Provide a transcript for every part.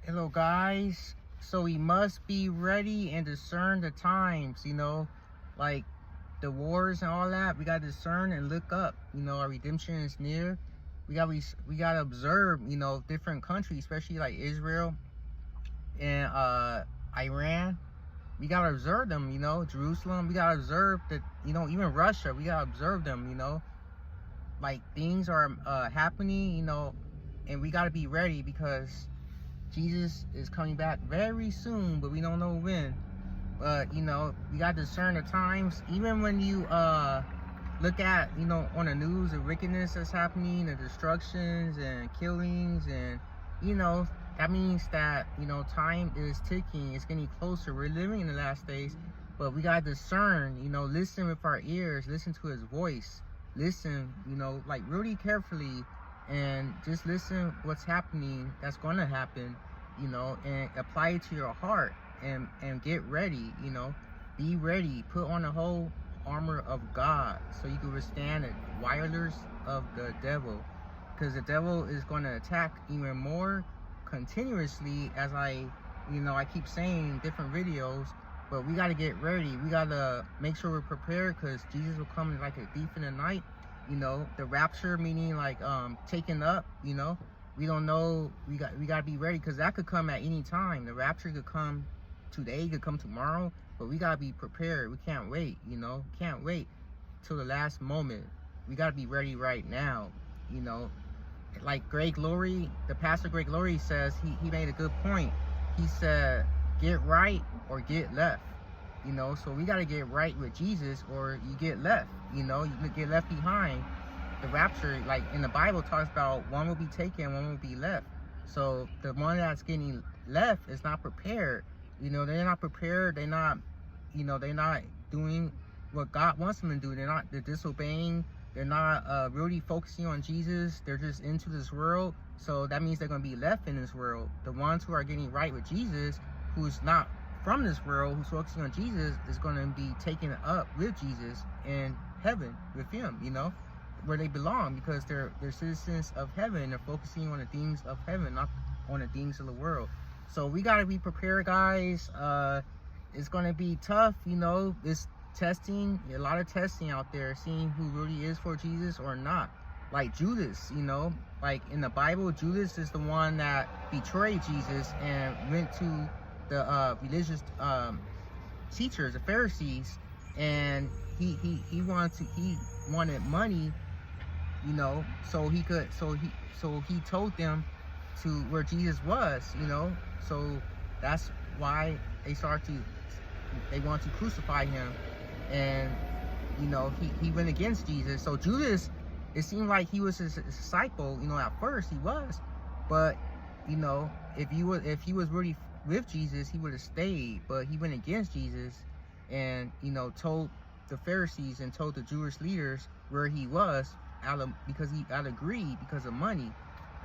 Hello, guys. So we must be ready and discern the times, like the wars and all that. We got to discern and look up. Our redemption is near. We got to observe, different countries, especially like Israel and Iran. We got to observe them, Jerusalem. We got to observe that, even Russia. We got to observe them, like things are happening, and we got to be ready because Jesus is coming back very soon, but we don't know when. But we got to discern the times. Even when you look at on the news, the wickedness that's happening, the destructions and killings, and that means that time is ticking. It's getting closer. We're living in the last days, but we got to discern. Listen with our ears. Listen to His voice. Listen, like really carefully, and just listen what's happening. That's going to happen. And apply it to your heart, and get ready. Be ready. Put on the whole armor of God so you can withstand the wiles of the devil, because the devil is going to attack even more continuously, as I keep saying in different videos. But we got to get ready. We got to make sure we're prepared, because Jesus will come like a thief in the night. The rapture, meaning like taken up. We don't know. We got to be ready, because that could come at any time. The rapture could come today, could come tomorrow, but we got to be prepared. We can't wait. Can't wait till the last moment. We got to be ready right now. Like Greg Glory, the pastor Greg Glory says, he made a good point. He said, get right or get left. So we got to get right with Jesus, or you get left. You get left behind. The rapture, like in the Bible, talks about one will be taken, one will be left. So the one that's getting left is not prepared. They're not prepared. They're not doing what God wants them to do. They're disobeying. They're not really focusing on Jesus. They're just into this world. So that means they're going to be left in this world. The ones who are getting right with Jesus, who's not from this world, who's focusing on Jesus, is going to be taken up with Jesus in heaven with Him, where they belong, because they're citizens of heaven. They're focusing on the things of heaven, not on the things of the world. So we got to be prepared, guys. It's going to be tough, It's testing, a lot of testing out there, seeing who really is for Jesus or not. Like Judas, like in the Bible, Judas is the one that betrayed Jesus and went to the religious teachers, the Pharisees, and he wanted money, so he told them to where Jesus was, so that's why they want to crucify Him. And he went against Jesus. So Judas, it seemed like he was his disciple, at first he was, but if he was really with Jesus, he would have stayed. But he went against Jesus, and told the Pharisees and told the Jewish leaders where he was, because he out of greed, because of money,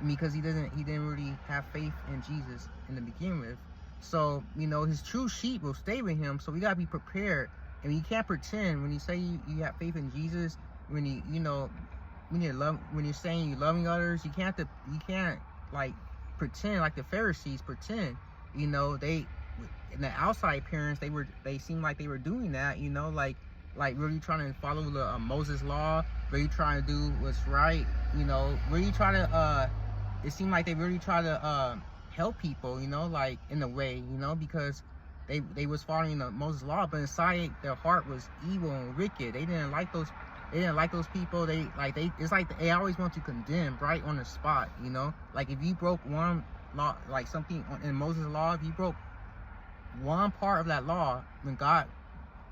because he didn't really have faith in Jesus in the beginning with. So his true sheep will stay with Him. So we gotta be prepared. And you can't pretend when you say you have faith in Jesus. When you're saying you're loving others, you can't like pretend like the Pharisees pretend. They, in the outside appearance, they seemed like they were doing that. Like really trying to follow the Moses law, really trying to do what's right. Really trying to. It seemed like they really try to help people. Like in a way. Because they was following the Moses law, but inside their heart was evil and wicked. They didn't like those people. It's like they always want to condemn right on the spot. Like if you broke one law, like something in Moses law, if you broke one part of that law, when God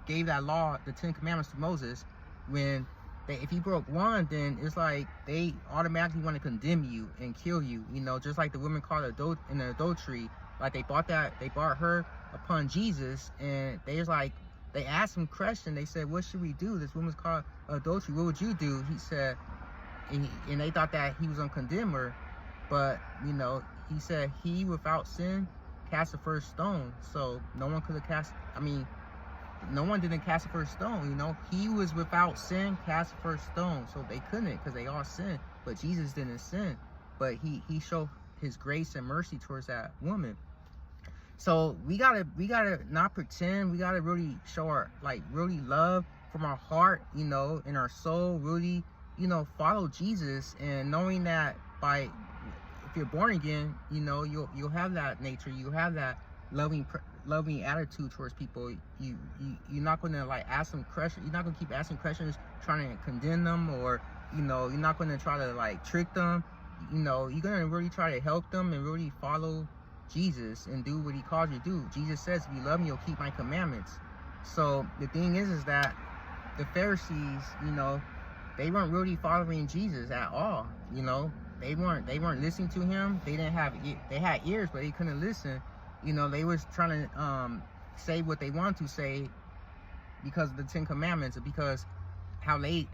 gave that law, the 10 commandments to Moses, if you broke one, then it's like they automatically want to condemn you and kill you. Just like the woman caught in the adultery. Like they brought her upon Jesus, and they asked him question. They said, what should we do? This woman's caught adultery. What would you do? He said, and they thought that he was gonna condemn her, but he said, he without sin cast the first stone. So no one didn't cast the first stone. He was without sin, cast the first stone. So they couldn't, because they all sinned, but Jesus didn't sin. But he showed his grace and mercy towards that woman. So we gotta not pretend. We gotta really show our, like, really love from our heart, you know, in our soul. Really, you know, follow Jesus, and knowing that if you're born again, you know, you'll have that nature. You have that loving attitude towards people. You're not gonna like ask them questions. You're not gonna keep asking questions, trying to condemn them, or, you know, you're not gonna try to like trick them. You know, you're gonna really try to help them and really follow Jesus and do what he called you to do. Jesus says, if you love me, you'll keep my commandments. So the thing is that the Pharisees, you know, they weren't really following Jesus at all. You know, they weren't listening to him. They had ears, but they couldn't listen. You know, they was trying to say what they wanted to say because of the Ten Commandments, or because how they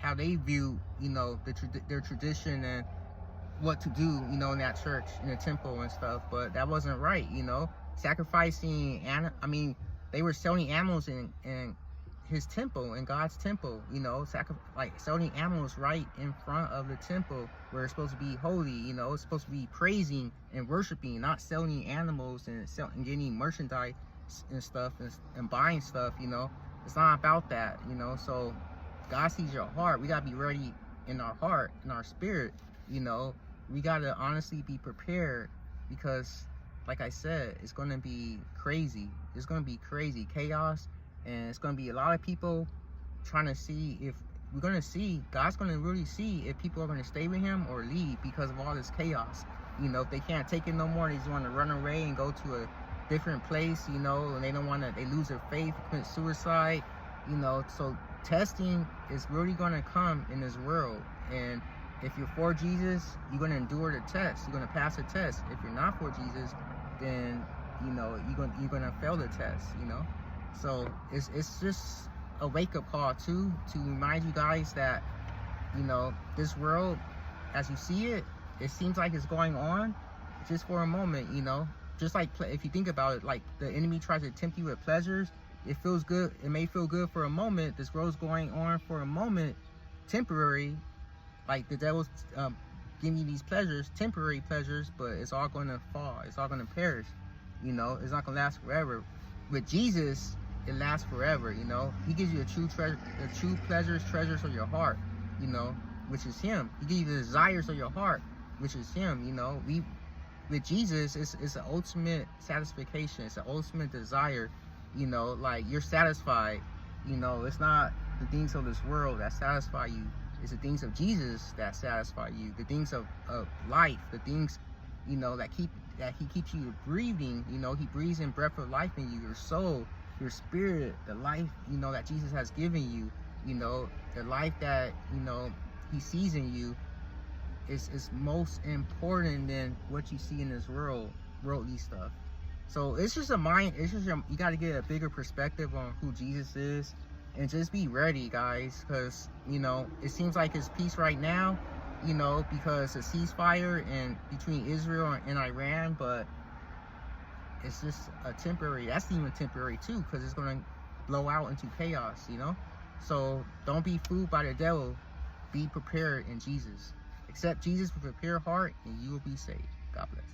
view, you know, their tradition and what to do, you know, in that church, in the temple and stuff. But that wasn't right, you know. Sacrificing, they were selling animals in his temple, in God's temple, you know, like selling animals right in front of the temple where it's supposed to be holy, you know. It's supposed to be praising and worshiping, not selling animals and getting merchandise and stuff and buying stuff, you know. It's not about that, you know. So God sees your heart. We gotta be ready in our heart, in our spirit, you know. We gotta honestly be prepared, because like I said, it's gonna be crazy. It's gonna be crazy chaos, and it's gonna be a lot of people trying to see if God's gonna really see if people are gonna stay with him or leave because of all this chaos. You know, if they can't take it no more, they just want to run away and go to a different place, you know, and they lose their faith, commit suicide, you know. So testing is really gonna come in this world, and if you're for Jesus, you're going to endure the test. You're going to pass the test. If you're not for Jesus, then, you know, you're going to fail the test, you know. So it's just a wake-up call, too, to remind you guys that, you know, this world, as you see it, it seems like it's going on just for a moment, you know. Just like, if you think about it, like the enemy tries to tempt you with pleasures. It feels good. It may feel good for a moment. This world's going on for a moment, temporary. Like the devil's giving you these pleasures, temporary pleasures, but it's all going to fall. It's all going to perish. You know, it's not going to last forever. With Jesus, it lasts forever. You know, he gives you the true treasures of your heart. You know, which is him. He gives you the desires of your heart, which is him. You know, with Jesus, it's an ultimate satisfaction. It's an ultimate desire. You know, like you're satisfied. You know, it's not the things of this world that satisfy you. It's the things of Jesus that satisfy you. The things of life, the things, you know, that he keeps you breathing. You know, he breathes in breath of life in you, your soul, your spirit, the life, you know, that Jesus has given you. You know, the life that, you know, he sees in you is most important than what you see in this worldly stuff. So it's just you got to get a bigger perspective on who Jesus is. And just be ready, guys, because, you know, it seems like it's peace right now, you know, because a ceasefire between Israel and Iran, but it's just a temporary. That's even temporary too, because it's going to blow out into chaos, you know. So don't be fooled by the devil. Be prepared in Jesus. Accept Jesus with a pure heart, and you will be saved. God bless.